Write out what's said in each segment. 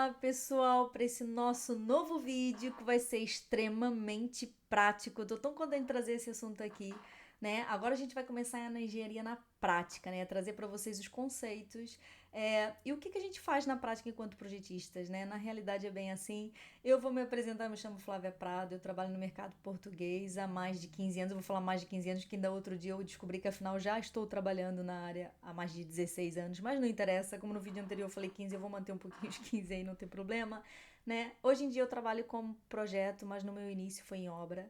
Olá, pessoal, para esse nosso novo vídeo que vai ser extremamente prático. Eu tô tão contente de trazer esse assunto aqui, né? Agora a gente vai começar na engenharia na prática, né? Trazer para vocês os conceitos e o que que a gente faz na prática enquanto projetistas, né? Na realidade é bem assim. Eu vou me apresentar, me chamo Flávia Prado, eu trabalho no mercado português há mais de 15 anos. Eu vou falar mais de 15 anos, que ainda outro dia eu descobri que afinal já estou trabalhando na área há mais de 16 anos, mas não interessa, como no vídeo anterior eu falei 15, eu vou manter um pouquinho os 15 aí, não tem problema, né? Hoje em dia eu trabalho como projeto, mas no meu início foi em obra.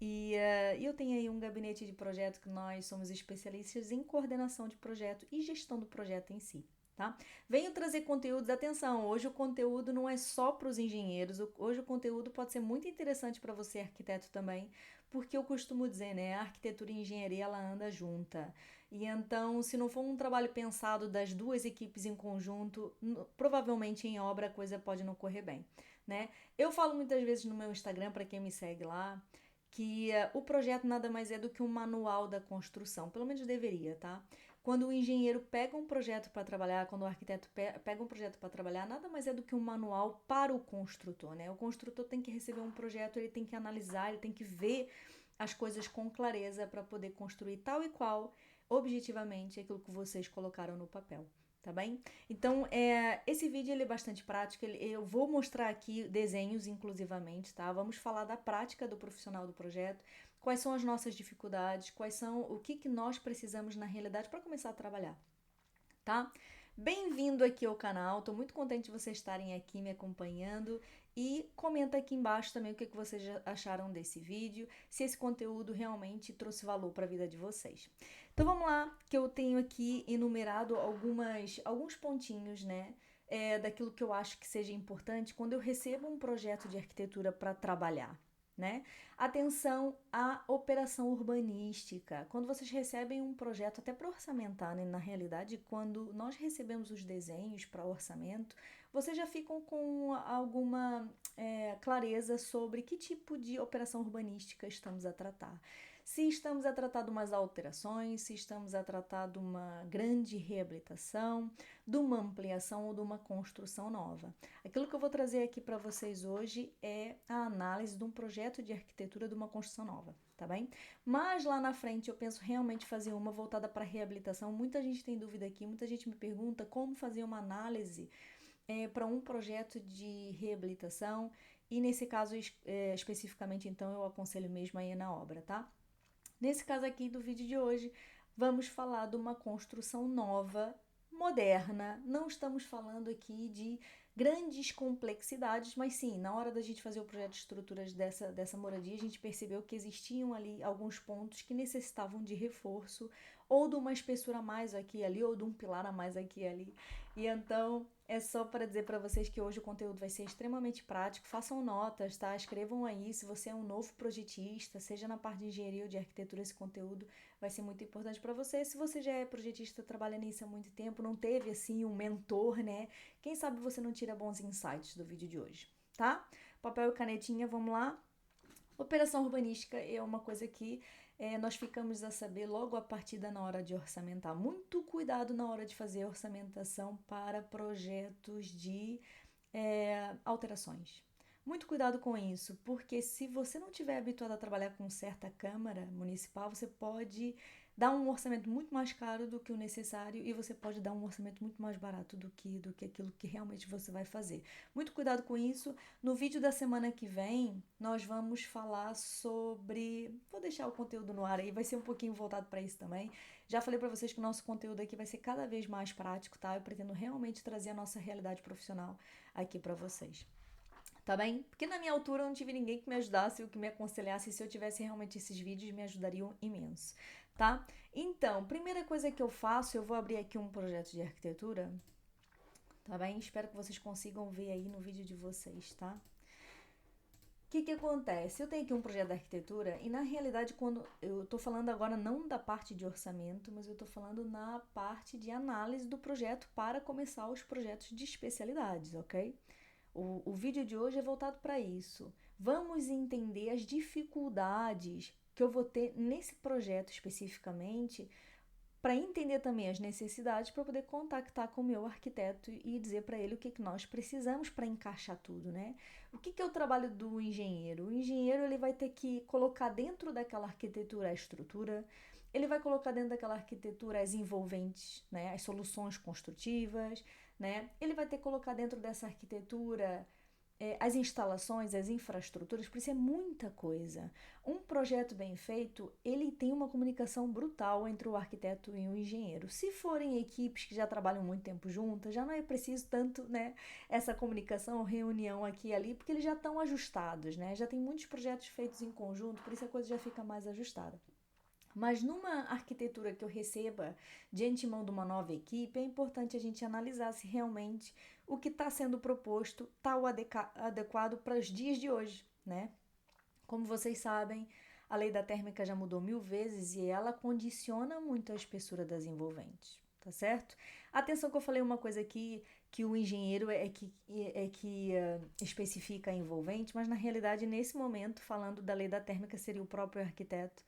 E eu tenho aí um gabinete de projeto que nós somos especialistas em coordenação de projeto e gestão do projeto em si. Tá? Venho trazer conteúdos, atenção, hoje o conteúdo não é só para os engenheiros, hoje o conteúdo pode ser muito interessante para você, arquiteto, também, porque eu costumo dizer, né, a arquitetura e a engenharia, ela anda junta. E então, se não for um trabalho pensado das duas equipes em conjunto, provavelmente em obra a coisa pode não correr bem, né? Eu falo muitas vezes no meu Instagram, para quem me segue lá, que o projeto nada mais é do que um manual da construção, pelo menos deveria, tá? Quando o engenheiro pega um projeto para trabalhar, quando o arquiteto pega um projeto para trabalhar, nada mais é do que um manual para o construtor, né? O construtor tem que receber um projeto, ele tem que analisar, ele tem que ver as coisas com clareza para poder construir tal e qual, objetivamente, aquilo que vocês colocaram no papel. Tá bem? Então, esse vídeo ele é bastante prático. Eu vou mostrar aqui desenhos, inclusivamente, tá? Vamos falar da prática do profissional do projeto, quais são as nossas dificuldades, quais são o que, que nós precisamos na realidade para começar a trabalhar, tá? Bem-vindo aqui ao canal, estou muito contente de vocês estarem aqui me acompanhando e comenta aqui embaixo também o que, que vocês acharam desse vídeo, se esse conteúdo realmente trouxe valor para a vida de vocês. Então vamos lá, que eu tenho aqui enumerado alguns pontinhos, né, daquilo que eu acho que seja importante quando eu recebo um projeto de arquitetura para trabalhar. Né? Atenção à operação urbanística. Quando vocês recebem um projeto, até para orçamentar, né? Na realidade, quando nós recebemos os desenhos para orçamento, vocês já ficam com alguma clareza sobre que tipo de operação urbanística estamos a tratar. Se estamos a tratar de umas alterações, se estamos a tratar de uma grande reabilitação, de uma ampliação ou de uma construção nova. Aquilo que eu vou trazer aqui para vocês hoje é a análise de um projeto de arquitetura de uma construção nova, tá bem? Mas lá na frente eu penso realmente fazer uma voltada para reabilitação. Muita gente tem dúvida aqui, muita gente me pergunta como fazer uma análise para um projeto de reabilitação e nesse caso especificamente então eu aconselho mesmo aí na obra, tá? Nesse caso aqui do vídeo de hoje, vamos falar de uma construção nova, moderna. Não estamos falando aqui de grandes complexidades, mas sim, na hora da gente fazer o projeto de estruturas dessa moradia, a gente percebeu que existiam ali alguns pontos que necessitavam de reforço, ou de uma espessura a mais aqui e ali, ou de um pilar a mais aqui e ali. E então, é só para dizer para vocês que hoje o conteúdo vai ser extremamente prático. Façam notas, tá? Escrevam aí. Se você é um novo projetista, seja na parte de engenharia ou de arquitetura, esse conteúdo vai ser muito importante para você. Se você já é projetista, trabalha nisso há muito tempo, não teve assim um mentor, né? Quem sabe você não tira bons insights do vídeo de hoje, tá? Papel e canetinha, vamos lá. Operação urbanística é uma coisa que nós ficamos a saber logo a partir da na hora de orçamentar. Muito cuidado na hora de fazer orçamentação para projetos de alterações. Muito cuidado com isso, porque se você não tiver habituado a trabalhar com certa Câmara Municipal, você pode dar um orçamento muito mais caro do que o necessário e você pode dar um orçamento muito mais barato do que aquilo que realmente você vai fazer. Muito cuidado com isso. No vídeo da semana que vem, nós vamos falar sobre. Vou deixar o conteúdo no ar aí, vai ser um pouquinho voltado para isso também. Já falei para vocês que o nosso conteúdo aqui vai ser cada vez mais prático, tá? Eu pretendo realmente trazer a nossa realidade profissional aqui para vocês. Tá bem? Porque na minha altura eu não tive ninguém que me ajudasse ou que me aconselhasse. E se eu tivesse realmente esses vídeos, me ajudariam imenso, tá? Então, primeira coisa que eu faço, eu vou abrir aqui um projeto de arquitetura, tá bem? Espero que vocês consigam ver aí no vídeo de vocês, tá? O que que acontece? Eu tenho aqui um projeto de arquitetura e na realidade quando eu tô falando agora não da parte de orçamento, mas eu tô falando na parte de análise do projeto para começar os projetos de especialidades, ok? O vídeo de hoje é voltado para isso. Vamos entender as dificuldades que eu vou ter nesse projeto especificamente para entender também as necessidades, para poder contactar com o meu arquiteto e dizer para ele o que nós precisamos para encaixar tudo, né? O que é o trabalho do engenheiro? O engenheiro ele vai ter que colocar dentro daquela arquitetura a estrutura, ele vai colocar dentro daquela arquitetura as envolventes, né? As soluções construtivas, né? Ele vai ter que colocar dentro dessa arquitetura as instalações, as infraestruturas, por isso é muita coisa. Um projeto bem feito, ele tem uma comunicação brutal entre o arquiteto e o engenheiro. Se forem equipes que já trabalham muito tempo juntas, já não é preciso tanto, né, essa comunicação, reunião aqui e ali, porque eles já estão ajustados, né? Já tem muitos projetos feitos em conjunto, por isso a coisa já fica mais ajustada. Mas numa arquitetura que eu receba de antemão de uma nova equipe, é importante a gente analisar se realmente o que está sendo proposto está o adequado para os dias de hoje, né? Como vocês sabem, a lei da térmica já mudou 1000 vezes e ela condiciona muito a espessura das envolventes, tá certo? Atenção que eu falei uma coisa aqui, que o engenheiro é que especifica a envolvente, mas na realidade, nesse momento, falando da lei da térmica, seria o próprio arquiteto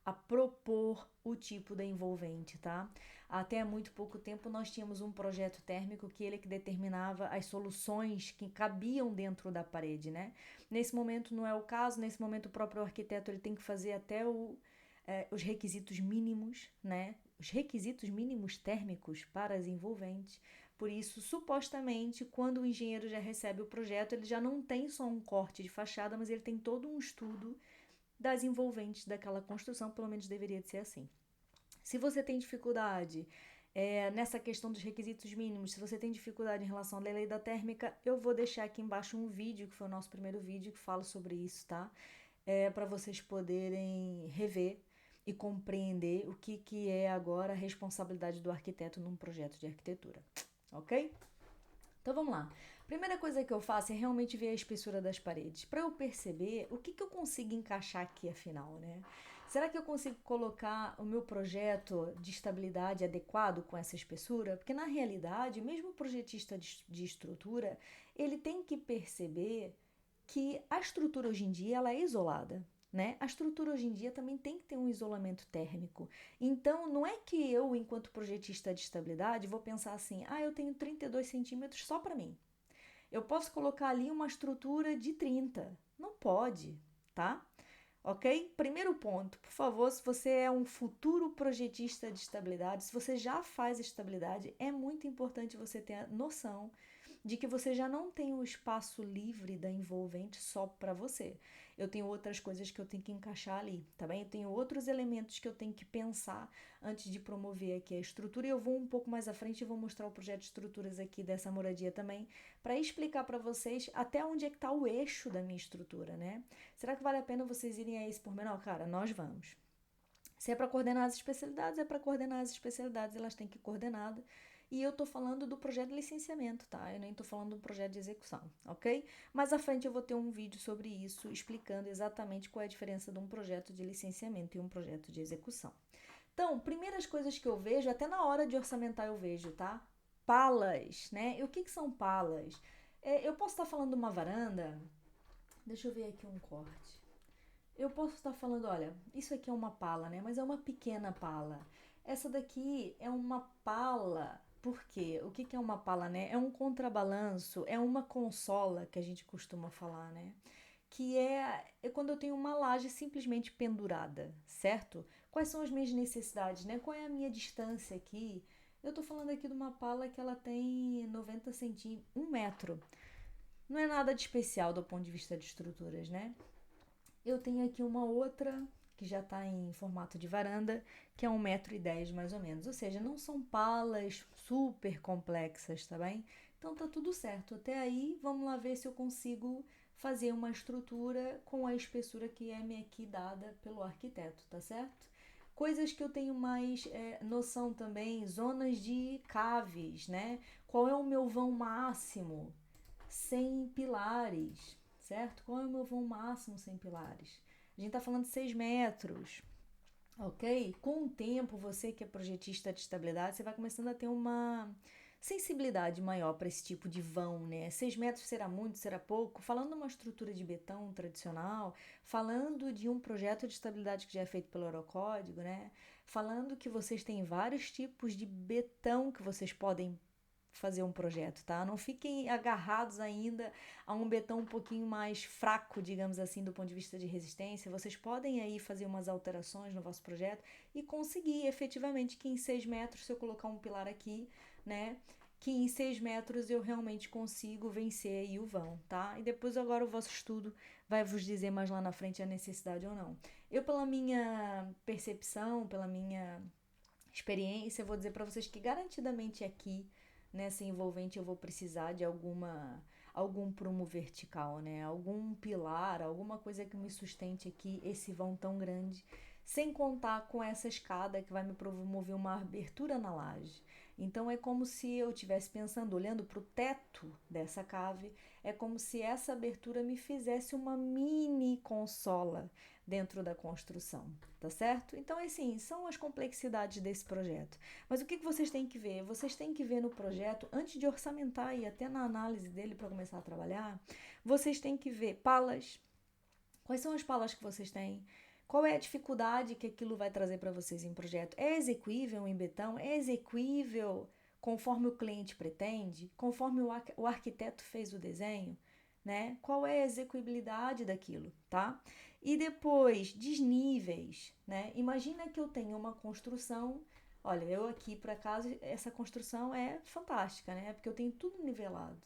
a propor o tipo da envolvente, tá? Até há muito pouco tempo nós tínhamos um projeto térmico que ele que determinava as soluções que cabiam dentro da parede, né? Nesse momento não é o caso, nesse momento o próprio arquiteto ele tem que fazer até os requisitos mínimos, né? Os requisitos mínimos térmicos para as envolventes. Por isso, supostamente, quando o engenheiro já recebe o projeto, ele já não tem só um corte de fachada, mas ele tem todo um estudo das envolventes daquela construção, pelo menos deveria de ser assim. Se você tem dificuldade nessa questão dos requisitos mínimos, se você tem dificuldade em relação à lei da térmica, eu vou deixar aqui embaixo um vídeo, que foi o nosso primeiro vídeo, que fala sobre isso, tá? Para vocês poderem rever e compreender o que é agora a responsabilidade do arquiteto num projeto de arquitetura, ok? Então vamos lá. Primeira coisa que eu faço é realmente ver a espessura das paredes, para eu perceber o que eu consigo encaixar aqui afinal, né? Será que eu consigo colocar o meu projeto de estabilidade adequado com essa espessura? Porque na realidade, mesmo o projetista de estrutura, ele tem que perceber que a estrutura hoje em dia ela é isolada. Né? A estrutura hoje em dia também tem que ter um isolamento térmico. Então, não é que eu, enquanto projetista de estabilidade, vou pensar assim: ah, eu tenho 32 centímetros só para mim. Eu posso colocar ali uma estrutura de 30. Não pode, tá? Ok? Primeiro ponto, por favor, se você é um futuro projetista de estabilidade, se você já faz estabilidade, é muito importante você ter a noção de que você já não tem o espaço livre da envolvente só para você. Eu tenho outras coisas que eu tenho que encaixar ali, tá bem? Eu tenho outros elementos que eu tenho que pensar antes de promover aqui a estrutura e eu vou um pouco mais à frente e vou mostrar o projeto de estruturas aqui dessa moradia também, para explicar para vocês até onde é que está o eixo da minha estrutura, né? Será que vale a pena vocês irem a esse pormenor? Cara, nós vamos. Se é para coordenar as especialidades, é para coordenar as especialidades, elas têm que ir coordenadas. E eu tô falando do projeto de licenciamento, tá? Eu nem tô falando do projeto de execução, ok? Mais à frente eu vou ter um vídeo sobre isso, explicando exatamente qual é a diferença de um projeto de licenciamento e um projeto de execução. Então, primeiras coisas que eu vejo, até na hora de orçamentar eu vejo, tá? Palas, né? E o que são palas? Eu posso estar falando de uma varanda, deixa eu ver aqui um corte. Eu posso estar falando, olha, isso aqui é uma pala, né? Mas é uma pequena pala. Essa daqui é uma pala. Por quê? O que é uma pala, né? É um contrabalanço, é uma consola que a gente costuma falar, né? Que é quando eu tenho uma laje simplesmente pendurada, certo? Quais são as minhas necessidades, né? Qual é a minha distância aqui? Eu tô falando aqui de uma pala que ela tem 90 centímetros, 1 metro. Não é nada de especial do ponto de vista de estruturas, né? Eu tenho aqui uma outra que já está em formato de varanda, que é 1,10 m mais ou menos. Ou seja, não são palas super complexas, tá bem? Então tá tudo certo. Até aí, vamos lá ver se eu consigo fazer uma estrutura com a espessura que é me aqui dada pelo arquiteto, tá certo? Coisas que eu tenho mais noção também, zonas de caves, né? Qual é o meu vão máximo sem pilares, certo? Qual é o meu vão máximo sem pilares? A gente está falando de 6 metros, ok? Com o tempo, você que é projetista de estabilidade, você vai começando a ter sensibilidade maior para esse tipo de vão, né? 6 metros será muito, será pouco? Falando de uma estrutura de betão tradicional, falando de um projeto de estabilidade que já é feito pelo Eurocódigo, né? Falando que vocês têm vários tipos de betão que vocês podem fazer um projeto, tá? Não fiquem agarrados ainda a um betão um pouquinho mais fraco, digamos assim, do ponto de vista de resistência. Vocês podem aí fazer umas alterações no vosso projeto e conseguir efetivamente que em 6 metros, se eu colocar um pilar aqui, né, que em 6 metros eu realmente consigo vencer aí o vão, tá? E depois agora o vosso estudo vai vos dizer mais lá na frente a necessidade ou não. Eu, pela minha percepção, pela minha experiência, eu vou dizer para vocês que garantidamente aqui nessa envolvente eu vou precisar de algum prumo vertical, né? Algum pilar, alguma coisa que me sustente aqui esse vão tão grande, sem contar com essa escada que vai me promover uma abertura na laje. Então é como se eu estivesse pensando, olhando para o teto dessa cave, é como se essa abertura me fizesse uma mini consola dentro da construção, tá certo? Então, assim, são as complexidades desse projeto. Mas o que vocês têm que ver? Vocês têm que ver no projeto, antes de orçamentar e até na análise dele para começar a trabalhar, vocês têm que ver palas. Quais são as palas que vocês têm? Qual é a dificuldade que aquilo vai trazer para vocês em projeto? É exequível em betão? É exequível conforme o cliente pretende? Conforme o arquiteto fez o desenho? Né? Qual é a execuibilidade daquilo, tá? E depois, desníveis, né? Imagina que eu tenho uma construção. Olha, eu aqui, por acaso, essa construção é fantástica, né? Porque eu tenho tudo nivelado,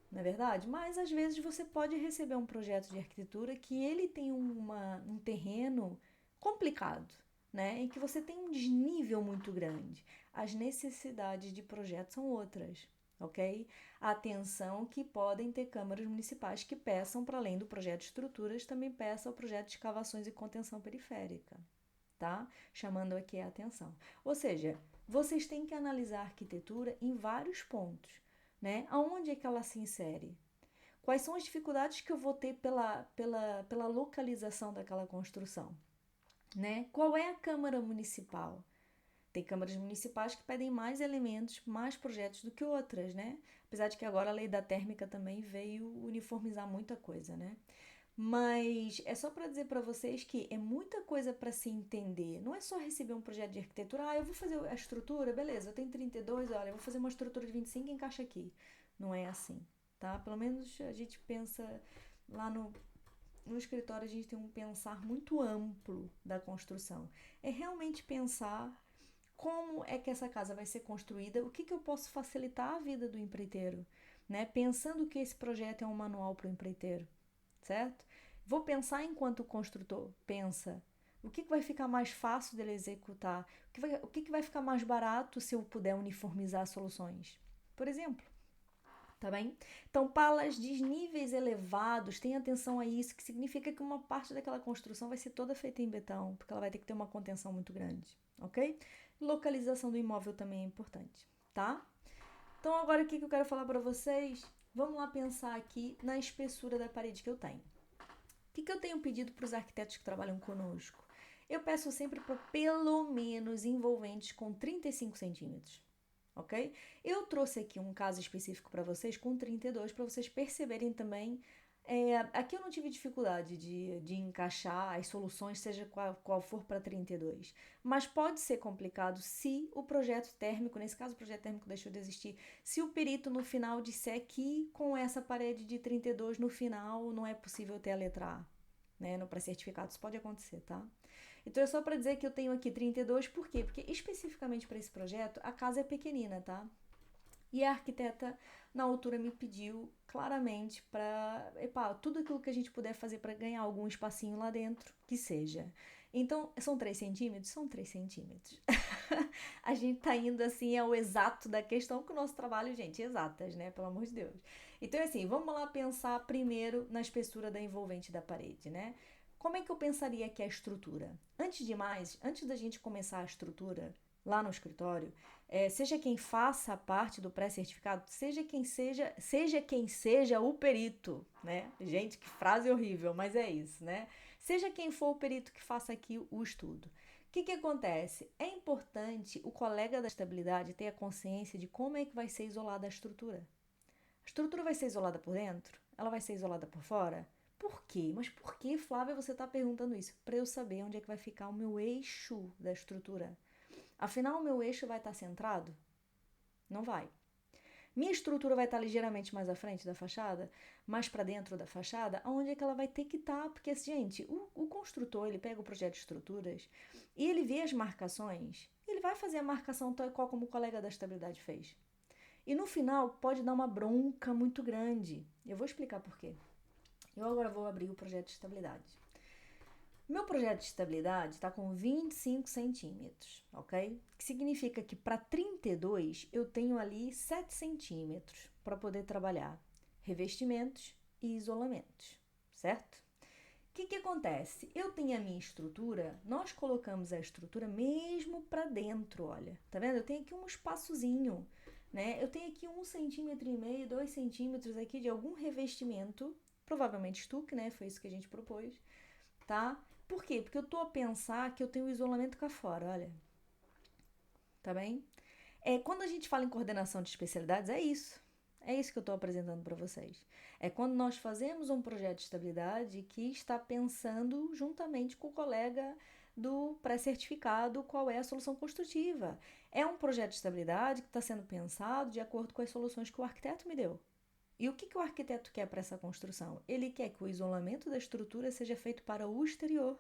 não é verdade? Mas às vezes você pode receber um projeto de arquitetura que ele tem um terreno complicado, né? Em que você tem um desnível muito grande. As necessidades de projeto são outras, ok? Atenção que podem ter câmaras municipais que peçam, para além do projeto de estruturas, também peçam o projeto de escavações e contenção periférica, tá? Chamando aqui a atenção. Ou seja, vocês têm que analisar a arquitetura em vários pontos, né? Aonde é que ela se insere? Quais são as dificuldades que eu vou ter pela localização daquela construção, né? Qual é a Câmara Municipal? Tem câmaras municipais que pedem mais elementos, mais projetos do que outras, né? Apesar de que agora a lei da térmica também veio uniformizar muita coisa, né? Mas é só para dizer para vocês que é muita coisa para se entender. Não é só receber um projeto de arquitetura, eu vou fazer a estrutura, beleza, eu tenho 32, olha, eu vou fazer uma estrutura de 25 e encaixa aqui. Não é assim, tá? Pelo menos a gente pensa lá no escritório, a gente tem um pensar muito amplo da construção. É realmente pensar como é que essa casa vai ser construída, o que eu posso facilitar a vida do empreiteiro, né? Pensando que esse projeto é um manual para o empreiteiro, certo? Vou pensar enquanto construtor pensa. O que vai ficar mais fácil dele executar? O que vai ficar mais barato se eu puder uniformizar soluções? Por exemplo, tá bem? Então, palas de níveis elevados, tenha atenção a isso, que significa que uma parte daquela construção vai ser toda feita em betão, porque ela vai ter que ter uma contenção muito grande, ok? Localização do imóvel também é importante, tá? Então, agora o que eu quero falar para vocês? Vamos lá pensar aqui na espessura da parede que eu tenho. O que eu tenho pedido para os arquitetos que trabalham conosco? Eu peço sempre para pelo menos envolventes com 35 centímetros, ok? Eu trouxe aqui um caso específico para vocês com 32, para vocês perceberem também. Aqui eu não tive dificuldade de encaixar as soluções, seja qual for para 32. Mas pode ser complicado se o projeto térmico, nesse caso o projeto térmico deixou de existir, se o perito no final disser que com essa parede de 32 no final não é possível ter a letra A, né? No pré-certificado isso pode acontecer, tá? Então é só para dizer que eu tenho aqui 32, por quê? Porque especificamente para esse projeto a casa é pequenina, tá? E a arquiteta, na altura, me pediu claramente para, tudo aquilo que a gente puder fazer para ganhar algum espacinho lá dentro, que seja. Então, são 3 centímetros? São 3 centímetros. A gente tá indo, assim, ao exato da questão, que o nosso trabalho, gente, é exatas, né? Pelo amor de Deus. Então, assim, vamos lá pensar primeiro na espessura da envolvente da parede, né? Como é que eu pensaria aqui a estrutura? Antes de mais, antes da gente começar a estrutura lá no escritório, seja quem faça parte do pré-certificado, seja quem seja o perito, né? Gente, que frase horrível, mas é isso, né? Seja quem for o perito que faça aqui o estudo. que acontece? É importante o colega da estabilidade ter a consciência de como é que vai ser isolada a estrutura. A estrutura vai ser isolada por dentro? Ela vai ser isolada por fora? Por quê? Mas por que, Flávia, você está perguntando isso? Para eu saber onde é que vai ficar o meu eixo da estrutura. Afinal, o meu eixo vai estar centrado? Não vai. Minha estrutura vai estar ligeiramente mais à frente da fachada, mais para dentro da fachada, aonde é que ela vai ter que estar? Porque, gente, o construtor, ele pega o projeto de estruturas e ele vê as marcações, ele vai fazer a marcação tal e qual como o colega da estabilidade fez. E no final pode dar uma bronca muito grande. Eu vou explicar por quê. Eu agora vou abrir o projeto de estabilidade. Meu projeto de estabilidade está com 25 centímetros, ok? Que significa que para 32 eu tenho ali 7 centímetros para poder trabalhar revestimentos e isolamentos, certo? O que acontece? Eu tenho a minha estrutura, nós colocamos a estrutura mesmo para dentro, olha. Tá vendo? Eu tenho aqui um espaçozinho, né? Eu tenho aqui 1,5 cm, 2 centímetros aqui de algum revestimento, provavelmente estuque, né? Foi isso que a gente propôs, tá? Por quê? Porque eu tô a pensar que eu tenho isolamento cá fora, olha. Tá bem? Quando a gente fala em coordenação de especialidades, é isso. É isso que eu estou apresentando para vocês. É quando nós fazemos um projeto de estabilidade que está pensando juntamente com o colega do pré-certificado qual é a solução construtiva. É um projeto de estabilidade que está sendo pensado de acordo com as soluções que o arquiteto me deu. E o que o arquiteto quer para essa construção? Ele quer que o isolamento da estrutura seja feito para o exterior.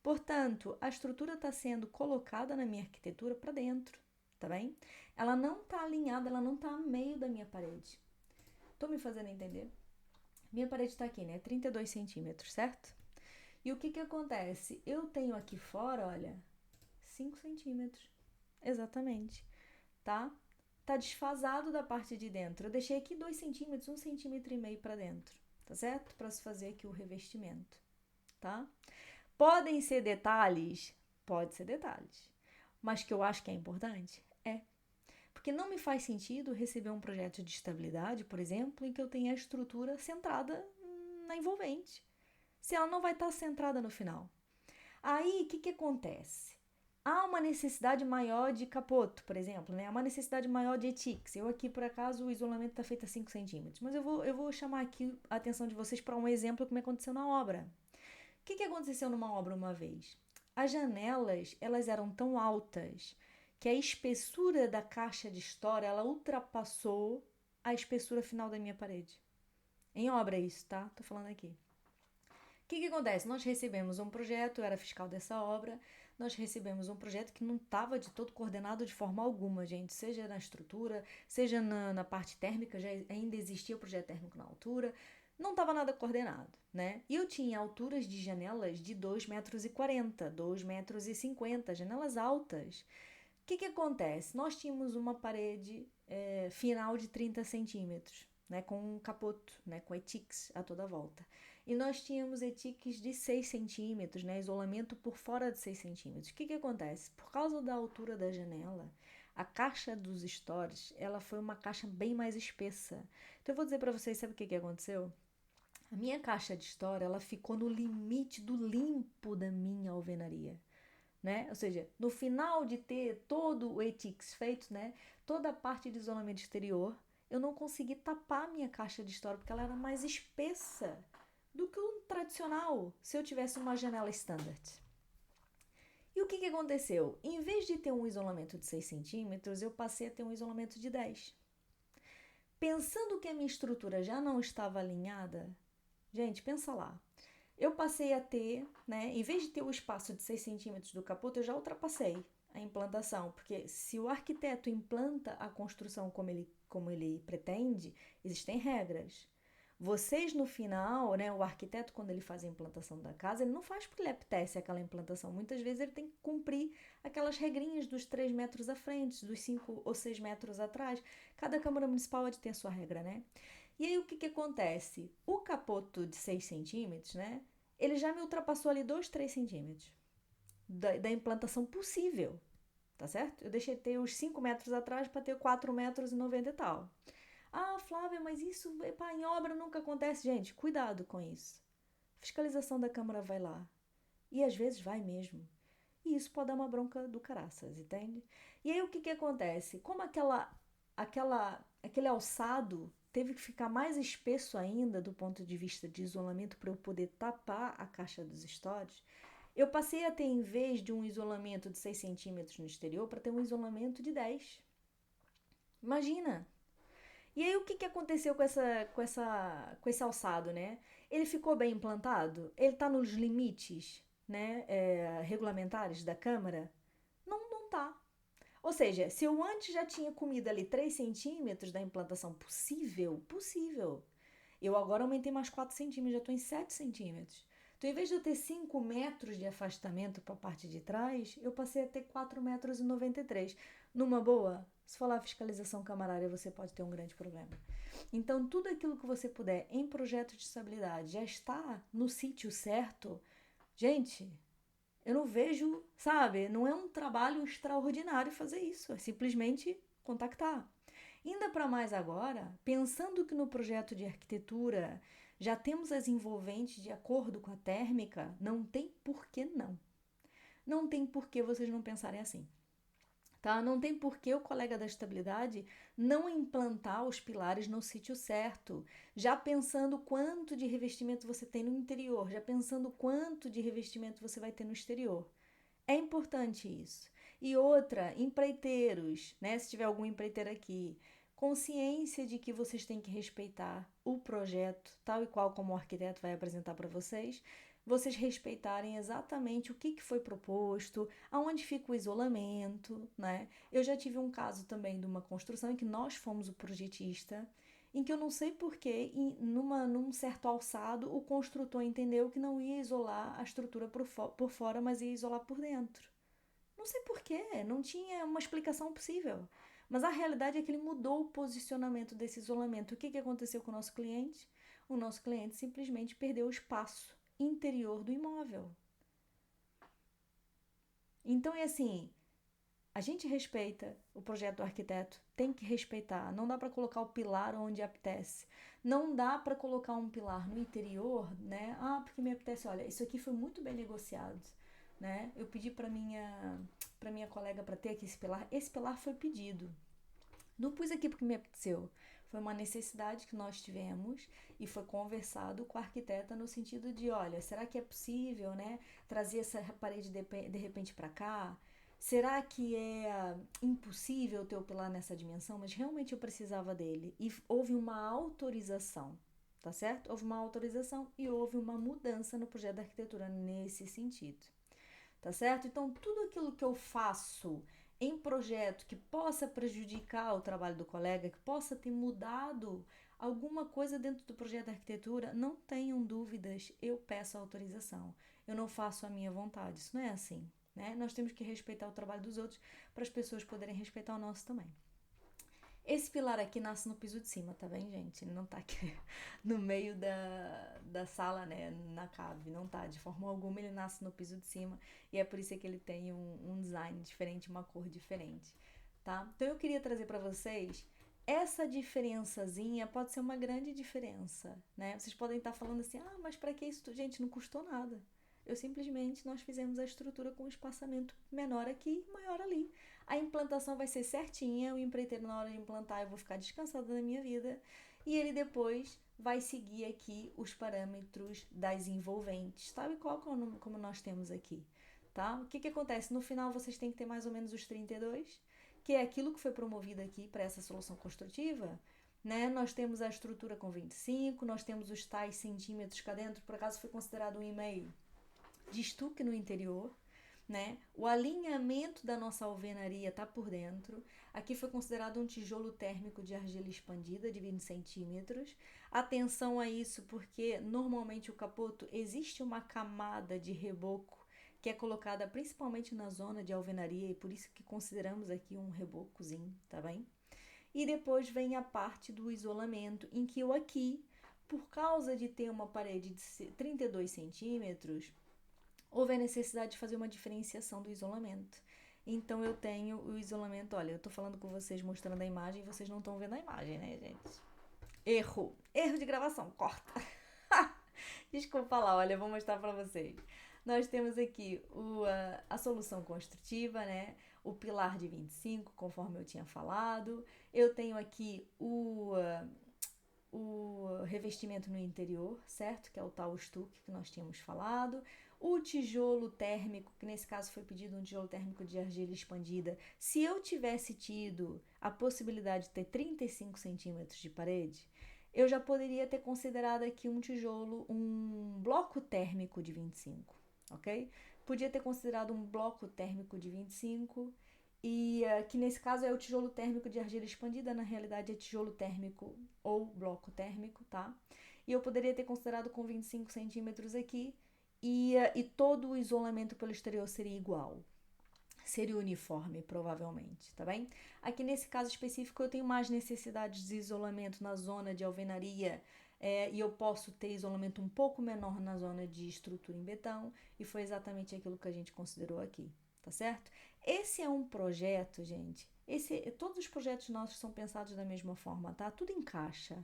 Portanto, a estrutura está sendo colocada na minha arquitetura para dentro, tá bem? Ela não está alinhada, ela não está a meio da minha parede. Estou me fazendo entender? Minha parede está aqui, né? 32 centímetros, certo? E o que acontece? Eu tenho aqui fora, olha, 5 centímetros. Exatamente, tá? Tá desfasado da parte de dentro. Eu deixei aqui 2 centímetros, 1,5 centímetro para dentro, tá certo? Para se fazer aqui o revestimento, tá? Podem ser detalhes? Pode ser detalhes. Mas que eu acho que é importante? É. Porque não me faz sentido receber um projeto de estabilidade, por exemplo, em que eu tenha a estrutura centrada na envolvente. Se ela não vai estar centrada no final. Aí, o que acontece? Há uma necessidade maior de capoto, por exemplo, né? Há uma necessidade maior de ETICS. Eu aqui, por acaso, o isolamento está feito a 5 centímetros. Mas eu vou chamar aqui a atenção de vocês para um exemplo que me aconteceu na obra. O que aconteceu numa obra uma vez? As janelas, elas eram tão altas que a espessura da caixa de estora, ela ultrapassou a espessura final da minha parede. Em obra é isso, tá? Tô falando aqui. O que acontece? Nós recebemos um projeto, eu era fiscal dessa obra, nós recebemos um projeto que não estava de todo coordenado de forma alguma, gente, seja na estrutura, seja na parte térmica, já ainda existia o projeto térmico na altura, não estava nada coordenado, né? E eu tinha alturas de janelas de 2,40 m, 2,50 m, janelas altas. O que acontece? Nós tínhamos uma parede final de 30 centímetros, né, com um capoto, né, com ETICS a toda volta. E nós tínhamos ETICS de 6 centímetros, né, isolamento por fora de 6 centímetros. O que acontece? Por causa da altura da janela, a caixa dos stores, ela foi uma caixa bem mais espessa. Então eu vou dizer para vocês, sabe o que aconteceu? A minha caixa de store, ela ficou no limite do limpo da minha alvenaria, né? Ou seja, no final de ter todo o ETICS feito, né? Toda a parte de isolamento exterior, eu não consegui tapar a minha caixa de store porque ela era mais espessa do que o tradicional, se eu tivesse uma janela standard. E o que aconteceu? Em vez de ter um isolamento de 6 centímetros, eu passei a ter um isolamento de 10. Pensando que a minha estrutura já não estava alinhada, gente, pensa lá. Eu passei a ter, né, em vez de ter o espaço de 6 centímetros do capoto, eu já ultrapassei a implantação, porque se o arquiteto implanta a construção como ele pretende, existem regras. Vocês no final, né, o arquiteto quando ele faz a implantação da casa, ele não faz porque ele apetece aquela implantação. Muitas vezes ele tem que cumprir aquelas regrinhas dos 3 metros à frente, dos 5 ou 6 metros atrás. Cada Câmara Municipal pode ter a sua regra, né? E aí o que acontece? O capoto de 6 centímetros, né? Ele já me ultrapassou ali 2, 3 centímetros da implantação possível, tá certo? Eu deixei de ter os 5 metros atrás para ter 4 metros e 90 e tal. Ah, Flávia, mas isso em obra nunca acontece. Gente, cuidado com isso. A fiscalização da Câmara vai lá. E às vezes vai mesmo. E isso pode dar uma bronca do caraças, entende? E aí o que acontece? Como aquele alçado teve que ficar mais espesso ainda do ponto de vista de isolamento para eu poder tapar a caixa dos stories, eu passei a ter, em vez de um isolamento de 6 centímetros no exterior, para ter um isolamento de 10. Imagina! E aí o que aconteceu com esse alçado, né? Ele ficou bem implantado? Ele está nos limites, né, regulamentares da Câmara? Não, não tá. Ou seja, se eu antes já tinha comido ali 3 centímetros da implantação possível, eu agora aumentei mais 4 centímetros, já estou em 7 centímetros. Então, em vez de eu ter 5 metros de afastamento para a parte de trás, eu passei a ter 4,93 metros. Numa boa, se for lá fiscalização camarária, você pode ter um grande problema. Então, tudo aquilo que você puder em projeto de estabilidade já está no sítio certo, gente, eu não vejo, sabe? Não é um trabalho extraordinário fazer isso, é simplesmente contactar. Ainda para mais agora, pensando que no projeto de arquitetura já temos as envolventes de acordo com a térmica, não tem por que não. Não tem por que vocês não pensarem assim. Tá? Não tem por que o colega da estabilidade não implantar os pilares no sítio certo, já pensando quanto de revestimento você tem no interior, já pensando quanto de revestimento você vai ter no exterior. É importante isso. E outra, empreiteiros, né? Se tiver algum empreiteiro aqui, consciência de que vocês têm que respeitar o projeto, tal e qual como o arquiteto vai apresentar para vocês respeitarem exatamente o que foi proposto, aonde fica o isolamento, né? Eu já tive um caso também de uma construção em que nós fomos o projetista, em que eu não sei porquê, num certo alçado, o construtor entendeu que não ia isolar a estrutura por fora, mas ia isolar por dentro. Não sei porquê, não tinha uma explicação possível. Mas a realidade é que ele mudou o posicionamento desse isolamento. O que aconteceu com o nosso cliente? O nosso cliente simplesmente perdeu o espaço interior do imóvel. Então é assim, a gente respeita o projeto do arquiteto, tem que respeitar. Não dá para colocar o pilar onde apetece. Não dá para colocar um pilar no interior, né? Ah, porque me apetece. Olha, isso aqui foi muito bem negociado, né? Eu pedi para minha colega para ter aqui esse pilar. Esse pilar foi pedido. Não pus aqui porque me apeteceu. Foi uma necessidade que nós tivemos e foi conversado com a arquiteta no sentido de, olha, será que é possível, né, trazer essa parede de repente para cá? Será que é impossível ter o pilar nessa dimensão? Mas realmente eu precisava dele. E houve uma autorização, tá certo? Houve uma autorização e houve uma mudança no projeto da arquitetura nesse sentido, tá certo? Então, tudo aquilo que eu faço em projeto que possa prejudicar o trabalho do colega, que possa ter mudado alguma coisa dentro do projeto de arquitetura, não tenham dúvidas, eu peço autorização. Eu não faço a minha vontade, isso não é assim, né? Nós temos que respeitar o trabalho dos outros para as pessoas poderem respeitar o nosso também. Esse pilar aqui nasce no piso de cima, tá bem, gente? Ele não tá aqui no meio da sala, né? Na cave, não tá. De forma alguma ele nasce no piso de cima e é por isso que ele tem um design diferente, uma cor diferente, tá? Então eu queria trazer para vocês essa diferençazinha, pode ser uma grande diferença, né? Vocês podem estar falando assim, ah, mas para que isso? Gente, não custou nada. Nós fizemos a estrutura com um espaçamento menor aqui e maior ali. A implantação vai ser certinha, o empreiteiro na hora de implantar eu vou ficar descansada da minha vida e ele depois vai seguir aqui os parâmetros das envolventes, tal e qual como nós temos aqui, tá? O que acontece? No final vocês têm que ter mais ou menos os 32, que é aquilo que foi promovido aqui para essa solução construtiva, né? Nós temos a estrutura com 25, nós temos os tais centímetros cá dentro, por acaso foi considerado 1,5 de estuque no interior, né? O alinhamento da nossa alvenaria está por dentro. Aqui foi considerado um tijolo térmico de argila expandida de 20 centímetros. Atenção a isso, porque normalmente o capoto existe uma camada de reboco que é colocada principalmente na zona de alvenaria e por isso que consideramos aqui um rebocozinho, tá bem? E depois vem a parte do isolamento, em que eu aqui, por causa de ter uma parede de 32 centímetros, houve a necessidade de fazer uma diferenciação do isolamento. Então eu tenho o isolamento, olha, eu tô falando com vocês mostrando a imagem e vocês não estão vendo a imagem, né, gente? Erro de gravação, corta. Desculpa lá, olha, eu vou mostrar pra vocês. Nós temos aqui a solução construtiva, né? O pilar de 25, conforme eu tinha falado. Eu tenho aqui o revestimento no interior, certo? Que é o tal estuque que nós tínhamos falado. O tijolo térmico, que nesse caso foi pedido um tijolo térmico de argila expandida. Se eu tivesse tido a possibilidade de ter 35 centímetros de parede, eu já poderia ter considerado aqui um tijolo, um bloco térmico de 25, ok? Podia ter considerado um bloco térmico de 25 e que nesse caso é o tijolo térmico de argila expandida, na realidade é tijolo térmico ou bloco térmico, tá? E eu poderia ter considerado com 25 centímetros aqui e todo o isolamento pelo exterior seria igual. Seria uniforme, provavelmente, tá bem? Aqui nesse caso específico eu tenho mais necessidades de isolamento na zona de alvenaria e eu posso ter isolamento um pouco menor na zona de estrutura em betão e foi exatamente aquilo que a gente considerou aqui, tá certo? Esse é um projeto, gente, todos os projetos nossos são pensados da mesma forma, tá? Tudo encaixa,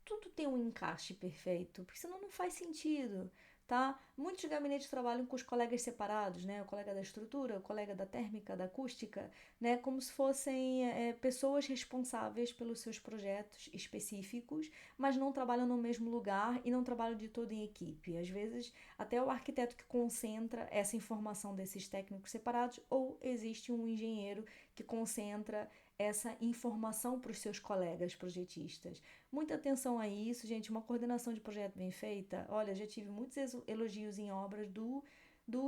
tudo tem um encaixe perfeito, porque senão não faz sentido, tá? Muitos gabinetes trabalham com os colegas separados, né? O colega da estrutura, o colega da térmica, da acústica, né? Como se fossem pessoas responsáveis pelos seus projetos específicos, mas não trabalham no mesmo lugar e não trabalham de todo em equipe. Às vezes, até o arquiteto que concentra essa informação desses técnicos separados, ou existe um engenheiro que concentra essa informação para os seus colegas projetistas. Muita atenção a isso, gente. Uma coordenação de projeto bem feita. Olha, já tive muitos elogios em obras do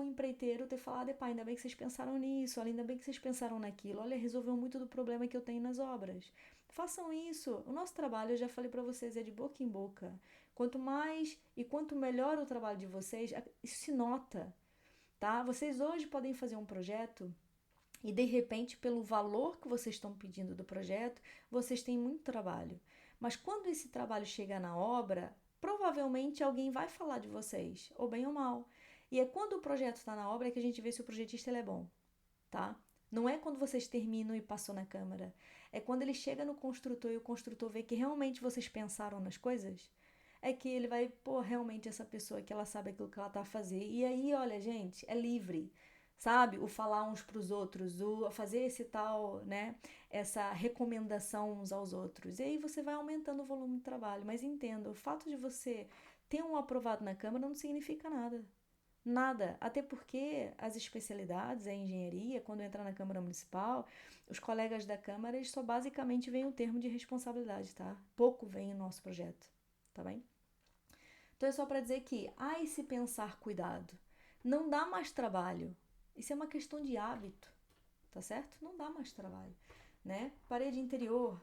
empreiteiro ter falado: epá, ainda bem que vocês pensaram nisso, ainda bem que vocês pensaram naquilo. Olha, resolveu muito do problema que eu tenho nas obras. Façam isso. O nosso trabalho, eu já falei para vocês, é de boca em boca. Quanto mais e quanto melhor o trabalho de vocês, isso se nota, tá? Vocês hoje podem fazer um projeto e de repente, pelo valor que vocês estão pedindo do projeto, vocês têm muito trabalho. Mas quando esse trabalho chega na obra, provavelmente alguém vai falar de vocês, ou bem ou mal. E é quando o projeto está na obra que a gente vê se o projetista ele é bom, tá? Não é quando vocês terminam e passou na câmara. É quando ele chega no construtor e o construtor vê que realmente vocês pensaram nas coisas. É que ele vai, pô, realmente essa pessoa que ela sabe aquilo que ela tá a fazer. E aí, olha, gente, é livre, sabe? O falar uns para os outros, o fazer esse tal, né? Essa recomendação uns aos outros. E aí você vai aumentando o volume de trabalho. Mas entenda, o fato de você ter um aprovado na Câmara não significa nada. Nada, até porque as especialidades, a engenharia, quando entrar na Câmara Municipal, os colegas da Câmara, eles só basicamente veem o termo de responsabilidade, tá? Pouco vem o nosso projeto, tá bem? Então é só para dizer que há esse pensar cuidado. Não dá mais trabalho. Isso é uma questão de hábito, tá certo? Não dá mais trabalho, né? Parede interior,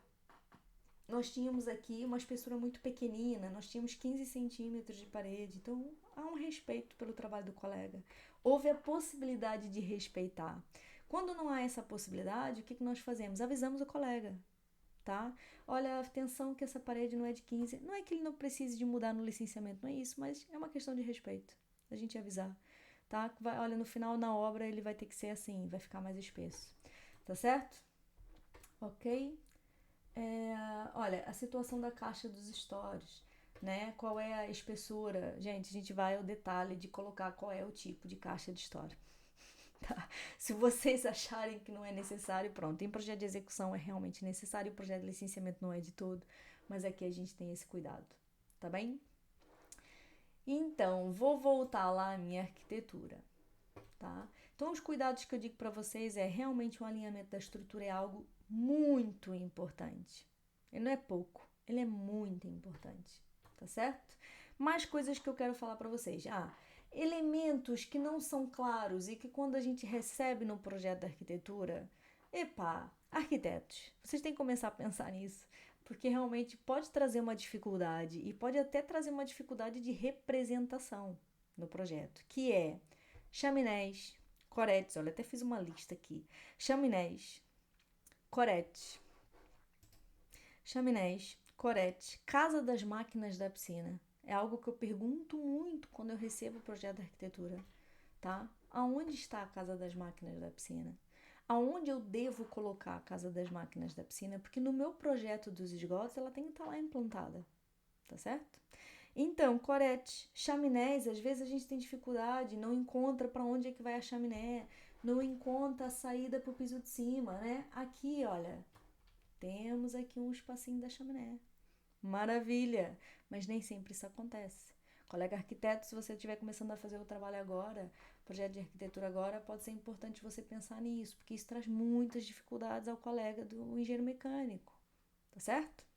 nós tínhamos aqui uma espessura muito pequenina, nós tínhamos 15 centímetros de parede, então há um respeito pelo trabalho do colega. Houve a possibilidade de respeitar. Quando não há essa possibilidade, o que nós fazemos? Avisamos o colega, tá? Olha, atenção que essa parede não é de 15. Não é que ele não precise de mudar no licenciamento, não é isso, mas é uma questão de respeito, a gente avisar, tá? Olha, no final, na obra, ele vai ter que ser assim, vai ficar mais espesso, tá certo? Ok? Olha, a situação da caixa dos stores, né? Qual é a espessura? Gente, a gente vai ao detalhe de colocar qual é o tipo de caixa de store. Tá? Se vocês acharem que não é necessário, pronto. Em projeto de execução é realmente necessário, o projeto de licenciamento não é de todo, mas aqui a gente tem esse cuidado, tá bem? Então, vou voltar lá à minha arquitetura, tá? Então, os cuidados que eu digo para vocês é realmente o alinhamento da estrutura é algo muito importante. Ele não é pouco, ele é muito importante, tá certo? Mais coisas que eu quero falar para vocês. Elementos que não são claros e que quando a gente recebe no projeto da arquitetura, arquitetos, vocês têm que começar a pensar nisso, porque realmente pode trazer uma dificuldade e pode até trazer uma dificuldade de representação no projeto, que é chaminés, coretes, olha, até fiz uma lista aqui. Chaminés, coretes, casa das máquinas da piscina. É algo que eu pergunto muito quando eu recebo o projeto de arquitetura, tá? Aonde está a casa das máquinas da piscina? Aonde eu devo colocar a casa das máquinas da piscina? Porque no meu projeto dos esgotos ela tem que estar lá implantada, tá certo? Então, coretes, chaminés, às vezes a gente tem dificuldade, não encontra para onde é que vai a chaminé, não encontra a saída para o piso de cima, né? Aqui, olha, temos aqui um espacinho da chaminé. Maravilha! Mas nem sempre isso acontece. Colega arquiteto, se você estiver começando a fazer o trabalho agora, projeto de arquitetura agora, pode ser importante você pensar nisso, porque isso traz muitas dificuldades ao colega do engenheiro mecânico, tá certo?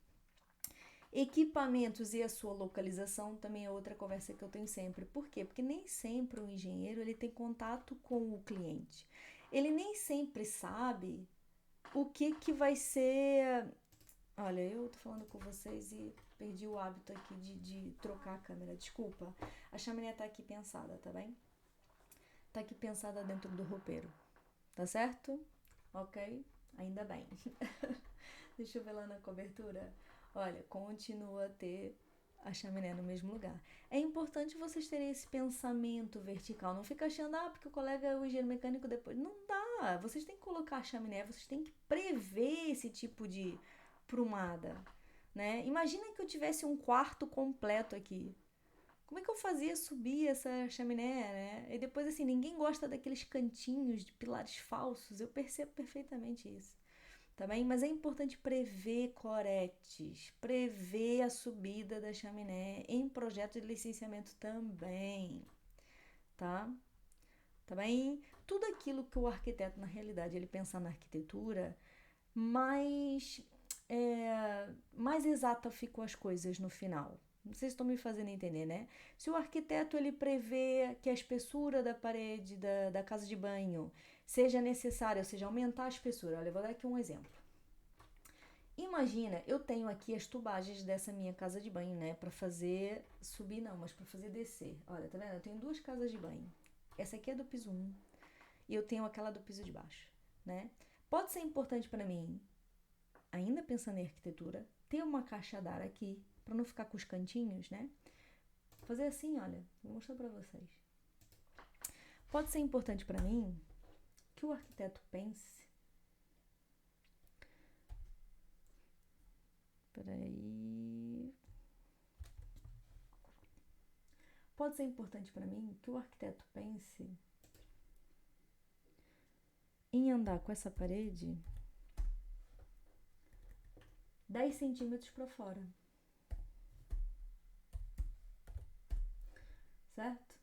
Equipamentos e a sua localização também é outra conversa que eu tenho sempre. Por quê? Porque nem sempre o engenheiro ele tem contato com o cliente. Ele nem sempre sabe o que vai ser. Olha, eu tô falando com vocês e perdi o hábito aqui de trocar a câmera. Desculpa. A chaminé tá aqui pensada, tá bem? Tá aqui pensada dentro do roupeiro. Tá certo? Ok? Ainda bem. Deixa eu ver lá na cobertura. Olha, continua a ter a chaminé no mesmo lugar. É importante vocês terem esse pensamento vertical. Não fica achando, porque o colega é o engenheiro mecânico depois. Não dá. Vocês têm que colocar a chaminé, vocês têm que prever esse tipo de prumada, né? Imagina que eu tivesse um quarto completo aqui. Como é que eu fazia subir essa chaminé, né? E depois, assim, ninguém gosta daqueles cantinhos de pilares falsos. Eu percebo perfeitamente isso. Tá bem? Mas é importante prever coretes, prever a subida da chaminé em projeto de licenciamento também, tá? Tá bem? Tudo aquilo que o arquiteto, na realidade, ele pensa na arquitetura, mais, mais exata ficam as coisas no final. Não sei se estão me fazendo entender, né? Se o arquiteto ele prevê que a espessura da parede da casa de banho seja necessária, ou seja, aumentar a espessura. Olha, eu vou dar aqui um exemplo. Imagina, eu tenho aqui as tubagens dessa minha casa de banho, né? Pra fazer subir, não, mas pra fazer descer. Olha, tá vendo? Eu tenho duas casas de banho. Essa aqui é do piso 1 e eu tenho aquela do piso de baixo, né? Pode ser importante para mim, ainda pensando em arquitetura, ter uma caixa d'água aqui, pra não ficar com os cantinhos, né? Fazer assim, olha, vou mostrar pra vocês. Pode ser importante para mim que o arquiteto pense. Peraí. Pode ser importante para mim que o arquiteto pense em andar com essa parede 10 centímetros para fora, certo?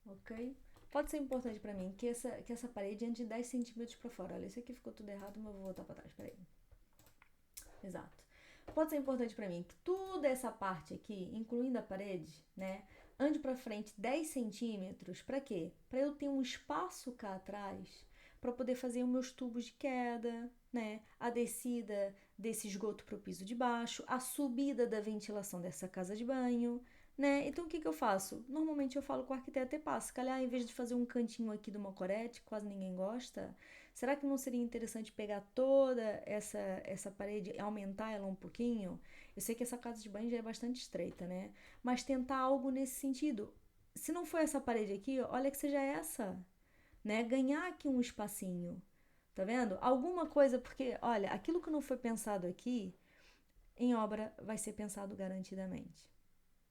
Ok? Pode ser importante para mim que essa parede ande 10 centímetros para fora. Olha, isso aqui ficou tudo errado, mas eu vou voltar para trás, peraí. Exato. Pode ser importante para mim que toda essa parte aqui, incluindo a parede, né, ande para frente 10 centímetros. Para quê? Para eu ter um espaço cá atrás para poder fazer os meus tubos de queda, né, a descida desse esgoto para o piso de baixo, a subida da ventilação dessa casa de banho, né? Então o que eu faço? Normalmente eu falo com o arquiteto e passo, calhar, em vez de fazer um cantinho aqui do mocorete, quase ninguém gosta, será que não seria interessante pegar toda essa parede e aumentar ela um pouquinho? Eu sei que essa casa de banho já é bastante estreita, né? Mas tentar algo nesse sentido. Se não for essa parede aqui, olha que seja essa, né? Ganhar aqui um espacinho, tá vendo? Alguma coisa, porque, olha, aquilo que não foi pensado aqui, em obra vai ser pensado garantidamente,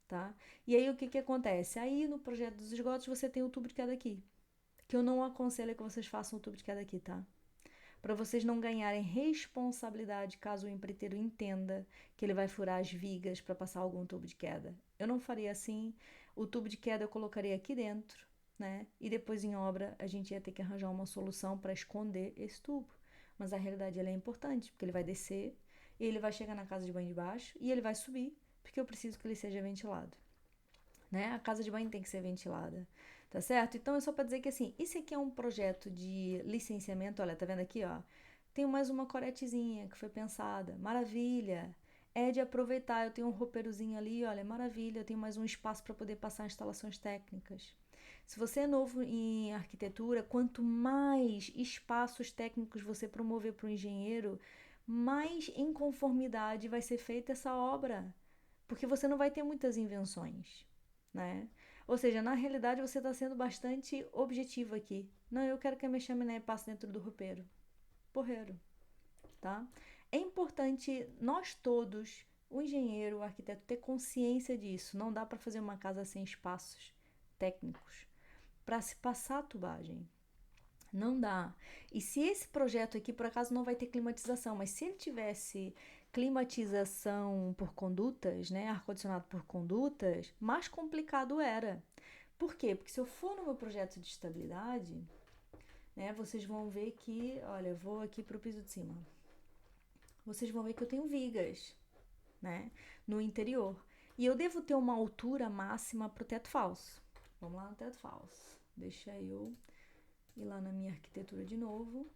tá? E aí o que acontece? Aí no projeto dos esgotos você tem o tubo de queda aqui, que eu não aconselho que vocês façam o tubo de queda aqui, tá? Para vocês não ganharem responsabilidade caso o empreiteiro entenda que ele vai furar as vigas para passar algum tubo de queda. Eu não faria assim. O tubo de queda eu colocaria aqui dentro, né? E depois em obra a gente ia ter que arranjar uma solução para esconder esse tubo. Mas a realidade é importante, porque ele vai descer, ele vai chegar na casa de banho de baixo e ele vai subir, porque eu preciso que ele seja ventilado, né? A casa de banho tem que ser ventilada, tá certo? Então é só para dizer que assim, esse aqui é um projeto de licenciamento, olha, tá vendo aqui, ó? Tenho mais uma coretezinha que foi pensada, maravilha. É de aproveitar, eu tenho um roupeirozinho ali, olha, maravilha, eu tenho mais um espaço para poder passar instalações técnicas. Se você é novo em arquitetura, quanto mais espaços técnicos você promover para o engenheiro, mais em conformidade vai ser feita essa obra, porque você não vai ter muitas invenções, né? Ou seja, na realidade você está sendo bastante objetivo aqui. Não, eu quero que a minha chaminé passe dentro do roupeiro. Porreiro, tá? É importante nós todos o engenheiro, o arquiteto ter consciência disso. Não dá para fazer uma casa sem espaços técnicos para se passar a tubagem. Não dá. E se esse projeto aqui, por acaso, não vai ter climatização, mas se ele tivesse climatização por condutas, né, ar-condicionado por condutas, mais complicado era. Por quê? Porque se eu for no meu projeto de estabilidade, né, vocês vão ver que, olha, eu vou aqui para o piso de cima. Vocês vão ver que eu tenho vigas, né, no interior. E eu devo ter uma altura máxima para o teto falso. Vamos lá no teto falso. Deixa eu ir lá na minha arquitetura de novo.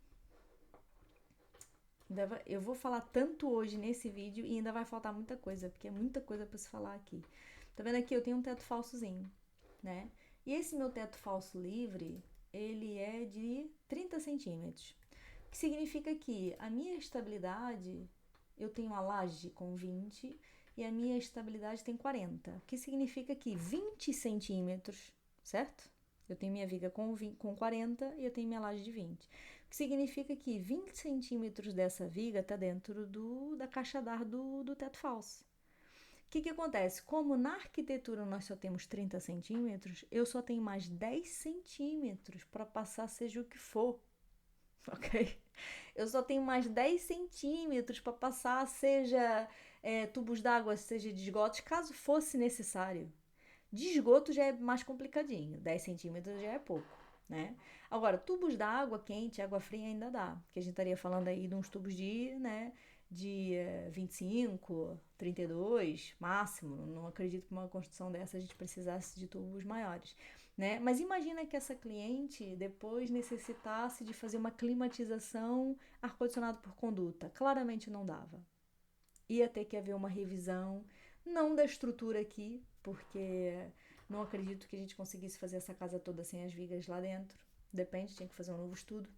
Eu vou falar tanto hoje nesse vídeo e ainda vai faltar muita coisa, porque é muita coisa para se falar aqui. Tá vendo aqui? Eu tenho um teto falsozinho, né? E esse meu teto falso livre, ele é de 30 centímetros. O que significa que a minha estabilidade, eu tenho a laje com 20 e a minha estabilidade tem 40. O que significa que 20 centímetros, certo? Eu tenho minha viga com 40 e eu tenho minha laje de 20. O que significa que 20 centímetros dessa viga está dentro da caixa d'ar do teto falso. O que acontece? Como na arquitetura nós só temos 30 centímetros, eu só tenho mais 10 centímetros para passar seja o que for, ok? Eu só tenho mais 10 centímetros para passar seja tubos d'água, seja de esgotos, caso fosse necessário. De esgoto já é mais complicadinho, 10 centímetros já é pouco, né? Agora, tubos da água quente, água fria ainda dá, porque a gente estaria falando aí de uns tubos de 25, 32, máximo. Não acredito que uma construção dessa a gente precisasse de tubos maiores, né? Mas imagina que essa cliente depois necessitasse de fazer uma climatização ar-condicionado por conduta. Claramente não dava. Ia ter que haver uma revisão, não da estrutura aqui, porque não acredito que a gente conseguisse fazer essa casa toda sem as vigas lá dentro. Depende, tinha que fazer um novo estudo.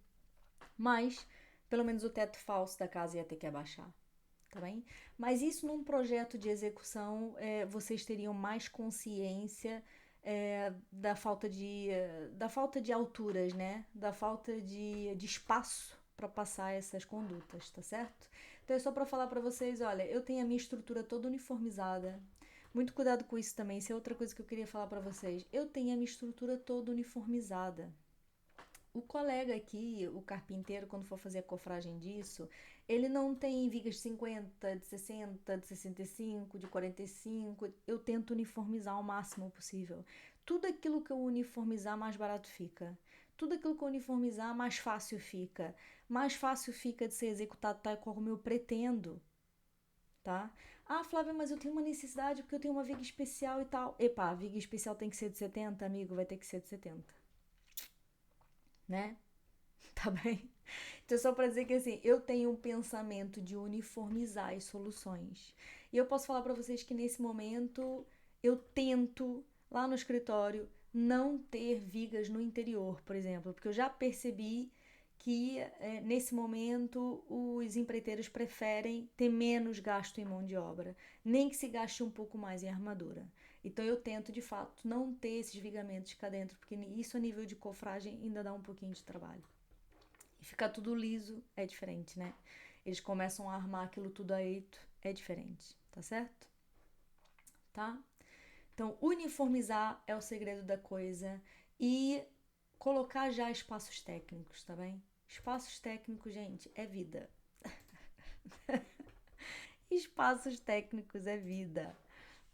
Mas, pelo menos o teto falso da casa ia ter que abaixar, tá bem? Mas isso num projeto de execução, vocês teriam mais consciência da falta de alturas, né? Da falta de espaço para passar essas condutas, tá certo? Então é só para falar para vocês, olha, eu tenho a minha estrutura toda uniformizada. Muito cuidado com isso também, isso é outra coisa que eu queria falar para vocês. Eu tenho a minha estrutura toda uniformizada. O colega aqui, o carpinteiro, quando for fazer a cofragem disso, ele não tem vigas de 50, de 60, de 65, de 45. Eu tento uniformizar ao máximo possível. Tudo aquilo que eu uniformizar, mais barato fica. Tudo aquilo que eu uniformizar, mais fácil fica. Mais fácil fica de ser executado tal como eu pretendo, tá? Ah, Flávia, mas eu tenho uma necessidade porque eu tenho uma viga especial e tal. Epa, a viga especial tem que ser de 70, amigo, vai ter que ser de 70, né? Tá bem? Então, só para dizer que assim, eu tenho um pensamento de uniformizar as soluções. E eu posso falar para vocês que nesse momento eu tento, lá no escritório, não ter vigas no interior, por exemplo, porque eu já percebi que nesse momento os empreiteiros preferem ter menos gasto em mão de obra, nem que se gaste um pouco mais em armadura. Então eu tento de fato não ter esses vigamentos cá dentro, porque isso a nível de cofragem ainda dá um pouquinho de trabalho. E ficar tudo liso é diferente, né? Eles começam a armar aquilo tudo a eito, é diferente, tá certo? Tá? Então, uniformizar é o segredo da coisa e colocar já espaços técnicos, tá bem? Espaços técnicos, gente, é vida. Espaços técnicos é vida,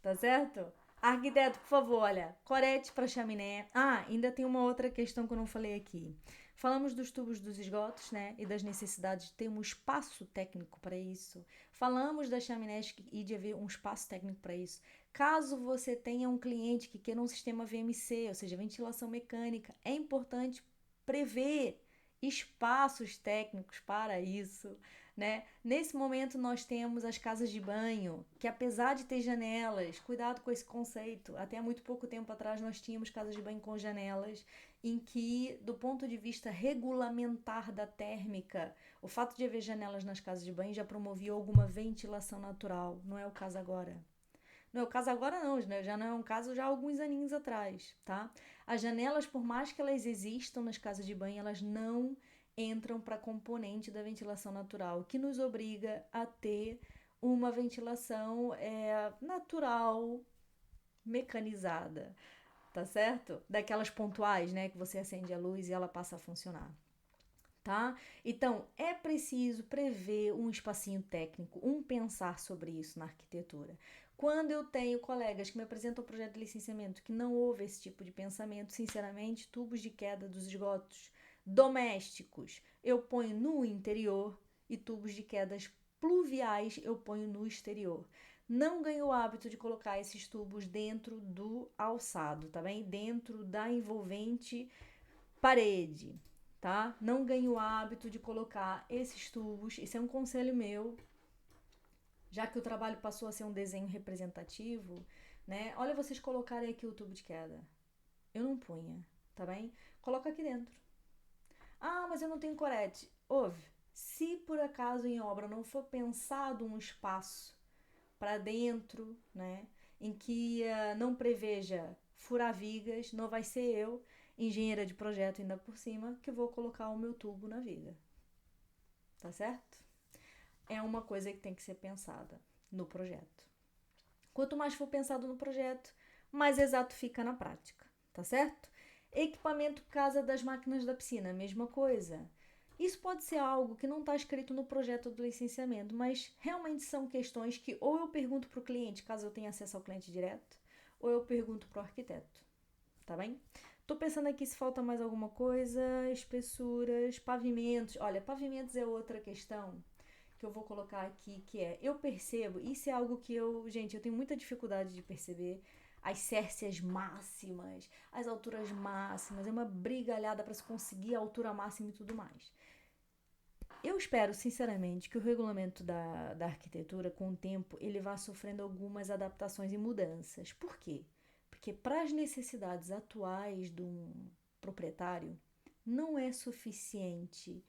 tá certo? Arquiteto, por favor, olha, corete para chaminé. Ah, ainda tem uma outra questão que eu não falei aqui. Falamos dos tubos dos esgotos, né? E das necessidades de ter um espaço técnico para isso. Falamos das chaminés e de haver um espaço técnico para isso. Caso você tenha um cliente que queira um sistema VMC, ou seja, ventilação mecânica, é importante prever espaços técnicos para isso, né? Nesse momento nós temos as casas de banho, que apesar de ter janelas, cuidado com esse conceito, até há muito pouco tempo atrás nós tínhamos casas de banho com janelas, em que, do ponto de vista regulamentar da térmica, o fato de haver janelas nas casas de banho já promovia alguma ventilação natural, não é o caso agora. Não é o caso agora não, né? Já não é um caso já há alguns aninhos atrás, tá? As janelas, por mais que elas existam nas casas de banho, elas não entram para componente da ventilação natural, o que nos obriga a ter uma ventilação natural, mecanizada, tá certo? Daquelas pontuais, né, que você acende a luz e ela passa a funcionar. Tá? Então, é preciso prever um espacinho técnico, um pensar sobre isso na arquitetura. Quando eu tenho colegas que me apresentam o projeto de licenciamento que não houve esse tipo de pensamento, sinceramente, tubos de queda dos esgotos domésticos eu ponho no interior e tubos de quedas pluviais eu ponho no exterior. Não ganho o hábito de colocar esses tubos dentro do alçado, tá bem? Dentro da envolvente parede, tá? Não ganhe o hábito de colocar esses tubos, isso é um conselho meu, já que o trabalho passou a ser um desenho representativo, né? Olha vocês colocarem aqui o tubo de queda. Eu não punha, tá bem? Coloca aqui dentro. Ah, mas eu não tenho corete. Ouve, se por acaso em obra não for pensado um espaço para dentro, né, em que não preveja furar vigas, não vai ser eu, engenheira de projeto ainda por cima, que vou colocar o meu tubo na viga. Tá certo? É uma coisa que tem que ser pensada no projeto. Quanto mais for pensado no projeto, mais exato fica na prática, tá certo? Equipamento casa das máquinas da piscina, mesma coisa. Isso pode ser algo que não está escrito no projeto do licenciamento, mas realmente são questões que ou eu pergunto para o cliente, caso eu tenha acesso ao cliente direto, ou eu pergunto para o arquiteto, tá bem? Tô pensando aqui se falta mais alguma coisa, espessuras, pavimentos. Olha, pavimentos é outra questão que eu vou colocar aqui, que eu percebo, isso é algo que gente, eu tenho muita dificuldade de perceber, as cércias máximas, as alturas máximas, é uma brigalhada para se conseguir a altura máxima e tudo mais. Eu espero, sinceramente, que o regulamento da arquitetura, com o tempo, ele vá sofrendo algumas adaptações e mudanças. Por quê? Porque para as necessidades atuais de um proprietário, não é suficiente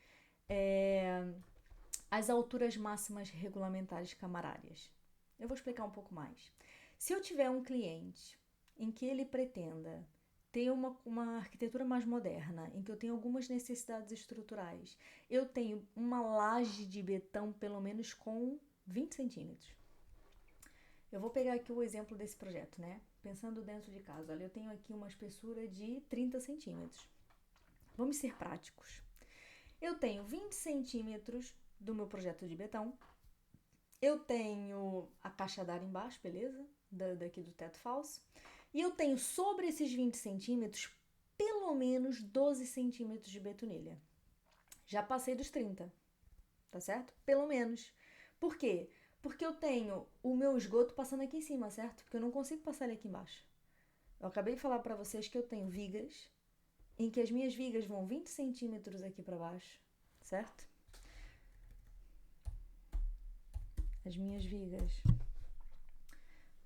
as alturas máximas regulamentares camarárias. Eu vou explicar um pouco mais. Se eu tiver um cliente em que ele pretenda ter uma arquitetura mais moderna, em que eu tenho algumas necessidades estruturais, eu tenho uma laje de betão pelo menos com 20 centímetros. Eu vou pegar aqui o exemplo desse projeto, né? Pensando dentro de casa. Olha, eu tenho aqui uma espessura de 30 centímetros. Vamos ser práticos. Eu tenho 20 centímetros do meu projeto de betão. Eu tenho a caixa d'água embaixo, beleza? Daqui do teto falso. E eu tenho sobre esses 20 centímetros, pelo menos 12 centímetros de betonilha. Já passei dos 30, tá certo? Pelo menos. Por quê? Porque eu tenho o meu esgoto passando aqui em cima, certo? Porque eu não consigo passar ele aqui embaixo. Eu acabei de falar para vocês que eu tenho vigas, em que as minhas vigas vão 20 centímetros aqui para baixo, certo? As minhas vigas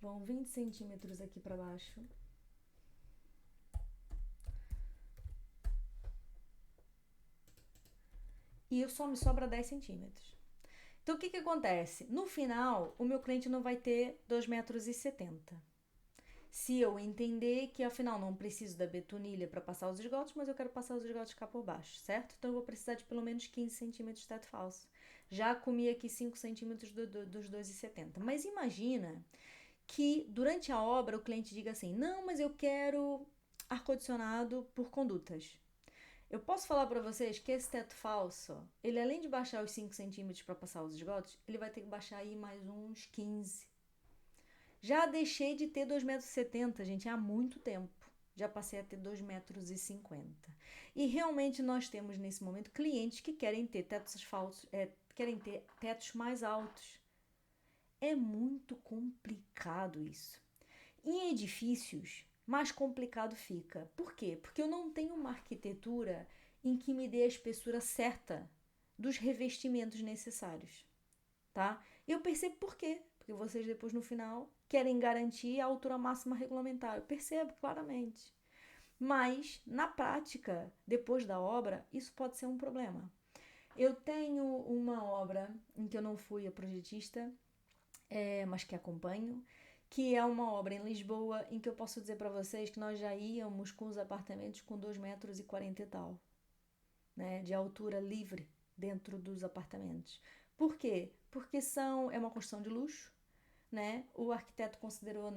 vão 20 centímetros aqui para baixo. E só me sobra 10 centímetros. Então, o que acontece? No final, o meu cliente não vai ter 2,70 metros. Se eu entender que, afinal, não preciso da betonilha para passar os esgotos, mas eu quero passar os esgotos cá por baixo, certo? Então, eu vou precisar de pelo menos 15 centímetros de teto falso. Já comi aqui 5 centímetros dos 2,70. Mas imagina que, durante a obra, o cliente diga assim, não, mas eu quero ar-condicionado por condutas. Eu posso falar para vocês que esse teto falso, ele além de baixar os 5 centímetros para passar os esgotos, ele vai ter que baixar aí mais uns 15. Já deixei de ter 2,70 metros, gente, há muito tempo. Já passei a ter 2,50 metros. E realmente nós temos nesse momento clientes que querem ter tetos falsos, querem ter tetos mais altos. É muito complicado isso. Em edifícios, mais complicado fica. Por quê? Porque eu não tenho uma arquitetura em que me dê a espessura certa dos revestimentos necessários, tá? Eu percebo por quê. Porque vocês depois no final querem garantir a altura máxima regulamentar. Eu percebo claramente. Mas, na prática, depois da obra, isso pode ser um problema. Eu tenho uma obra em que eu não fui a projetista, mas que acompanho, que é uma obra em Lisboa em que eu posso dizer para vocês que nós já íamos com os apartamentos com 2,40 metros e tal, né, de altura livre dentro dos apartamentos. Por quê? Porque é uma construção de luxo, né? O arquiteto considerou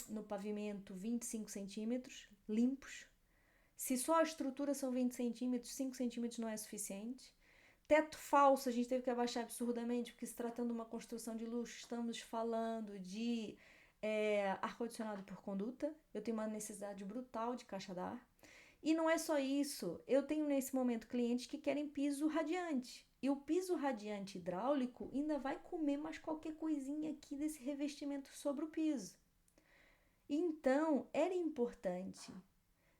no pavimento 25 centímetros limpos. Se só a estrutura são 20 centímetros, 5 centímetros não é suficiente. Teto falso, a gente teve que abaixar absurdamente, porque se tratando de uma construção de luxo, estamos falando de ar-condicionado por conduta. Eu tenho uma necessidade brutal de caixa d'ar. E não é só isso, eu tenho nesse momento clientes que querem piso radiante. E o piso radiante hidráulico ainda vai comer mais qualquer coisinha aqui desse revestimento sobre o piso. Então, era importante,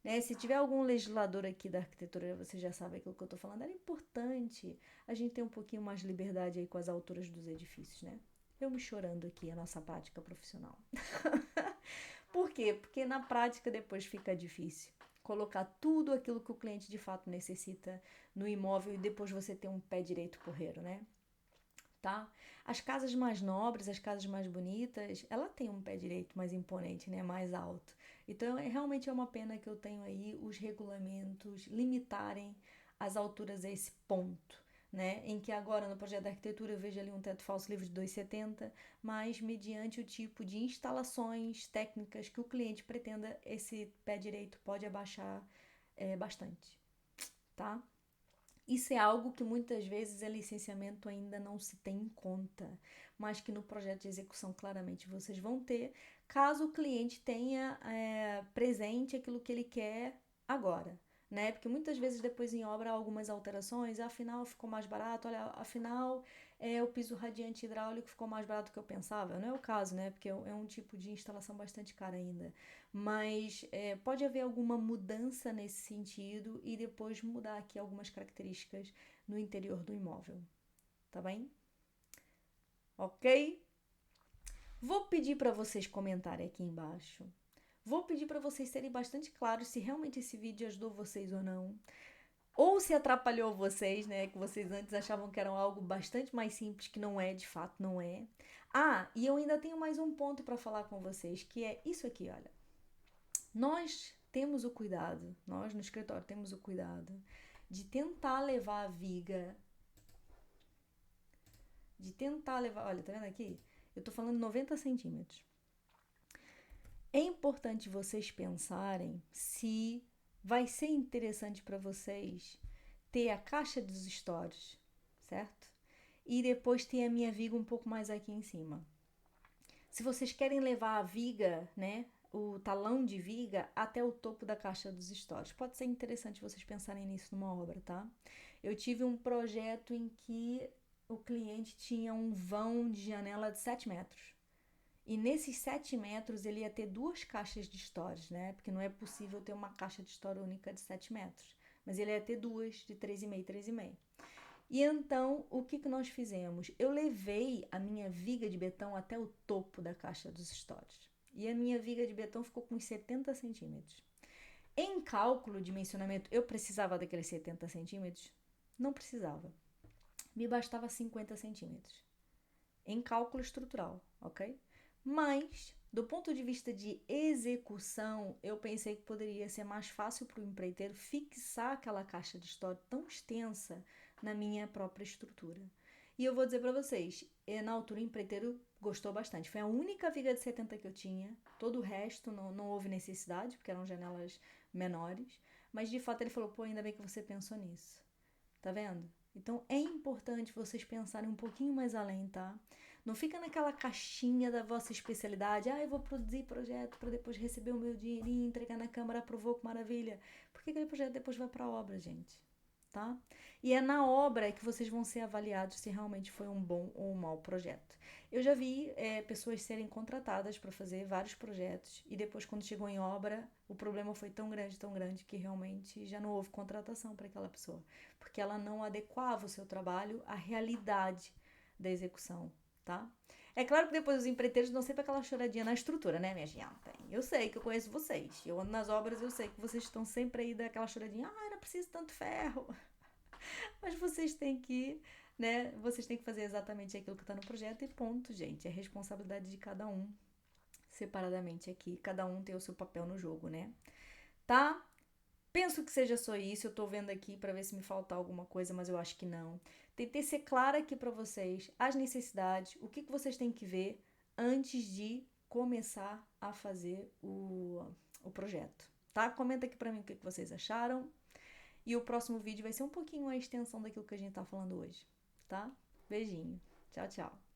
né? Se tiver algum legislador aqui da arquitetura, você já sabe aquilo que eu estou falando, era importante a gente ter um pouquinho mais de liberdade aí com as alturas dos edifícios, né? Eu me chorando aqui, a nossa prática profissional. Por quê? Porque na prática depois fica difícil colocar tudo aquilo que o cliente de fato necessita no imóvel e depois você ter um pé direito porreiro, né? Tá? As casas mais nobres, as casas mais bonitas, ela tem um pé direito mais imponente, né? Mais alto. Então, realmente é uma pena que eu tenho aí os regulamentos limitarem as alturas a esse ponto, né? Em que agora no projeto da arquitetura eu vejo ali um teto falso livre de 2,70, mas mediante o tipo de instalações técnicas que o cliente pretenda, esse pé direito pode abaixar bastante, tá? Isso é algo que muitas vezes a licenciamento ainda não se tem em conta, mas que no projeto de execução claramente vocês vão ter, caso o cliente tenha presente aquilo que ele quer agora, né? Porque muitas vezes depois em obra há algumas alterações, afinal ficou mais barato, olha, afinal o piso radiante hidráulico ficou mais barato do que eu pensava. Não é o caso, né? Porque é um tipo de instalação bastante cara ainda. Mas pode haver alguma mudança nesse sentido e depois mudar aqui algumas características no interior do imóvel. Tá bem? Ok? Vou pedir para vocês comentarem aqui embaixo. Vou pedir para vocês serem bastante claros se realmente esse vídeo ajudou vocês ou não. Ou se atrapalhou vocês, né? Que vocês antes achavam que era algo bastante mais simples, que não é, de fato não é. Ah, e eu ainda tenho mais um ponto para falar com vocês, que é isso aqui, olha. Nós temos o cuidado, nós no escritório temos o cuidado de tentar levar a viga, olha, tá vendo aqui? Eu tô falando 90 centímetros. É importante vocês pensarem se vai ser interessante para vocês ter a caixa dos stores, certo? E depois ter a minha viga um pouco mais aqui em cima. Se vocês querem levar a viga, né, o talão de viga até o topo da caixa dos stores. Pode ser interessante vocês pensarem nisso numa obra, tá? Eu tive um projeto em que o cliente tinha um vão de janela de 7 metros. E nesses 7 metros ele ia ter duas caixas de stores, né? Porque não é possível ter uma caixa de store única de 7 metros. Mas ele ia ter duas de 3,5, 3,5. E então, o que nós fizemos? Eu levei a minha viga de betão até o topo da caixa dos stores. E a minha viga de betão ficou com uns 70 centímetros. Em cálculo de dimensionamento, eu precisava daqueles 70 centímetros? Não precisava. Me bastava 50 centímetros. Em cálculo estrutural, ok? Mas, do ponto de vista de execução, eu pensei que poderia ser mais fácil para o empreiteiro fixar aquela caixa de store tão extensa na minha própria estrutura. E eu vou dizer para vocês, na altura o empreiteiro gostou bastante. Foi a única viga de 70 que eu tinha. Todo o resto não houve necessidade, porque eram janelas menores. Mas de fato ele falou, pô, ainda bem que você pensou nisso. Tá vendo? Então é importante vocês pensarem um pouquinho mais além, tá? Não fica naquela caixinha da vossa especialidade. Ah, eu vou produzir projeto para depois receber o meu dinheirinho, entregar na Câmara, aprovou, que maravilha. Porque aquele projeto depois vai para a obra, gente. Tá? E é na obra que vocês vão ser avaliados se realmente foi um bom ou um mau projeto. Eu já vi pessoas serem contratadas para fazer vários projetos e depois quando chegou em obra o problema foi tão grande que realmente já não houve contratação para aquela pessoa, porque ela não adequava o seu trabalho à realidade da execução, tá? É claro que depois os empreiteiros dão sempre aquela choradinha na estrutura, né, minha gente? Eu sei que eu conheço vocês. Eu ando nas obras, eu sei que vocês estão sempre aí daquela choradinha. Ah, não preciso tanto ferro. Mas vocês têm que, né? Vocês têm que fazer exatamente aquilo que está no projeto e ponto, gente. É responsabilidade de cada um, separadamente aqui. Cada um tem o seu papel no jogo, né? Tá? Penso que seja só isso, eu tô vendo aqui para ver se me falta alguma coisa, mas eu acho que não. Tentei ser clara aqui para vocês as necessidades, o que vocês têm que ver antes de começar a fazer o projeto, tá? Comenta aqui para mim o que vocês acharam. E o próximo vídeo vai ser um pouquinho a extensão daquilo que a gente tá falando hoje, tá? Beijinho. Tchau, tchau.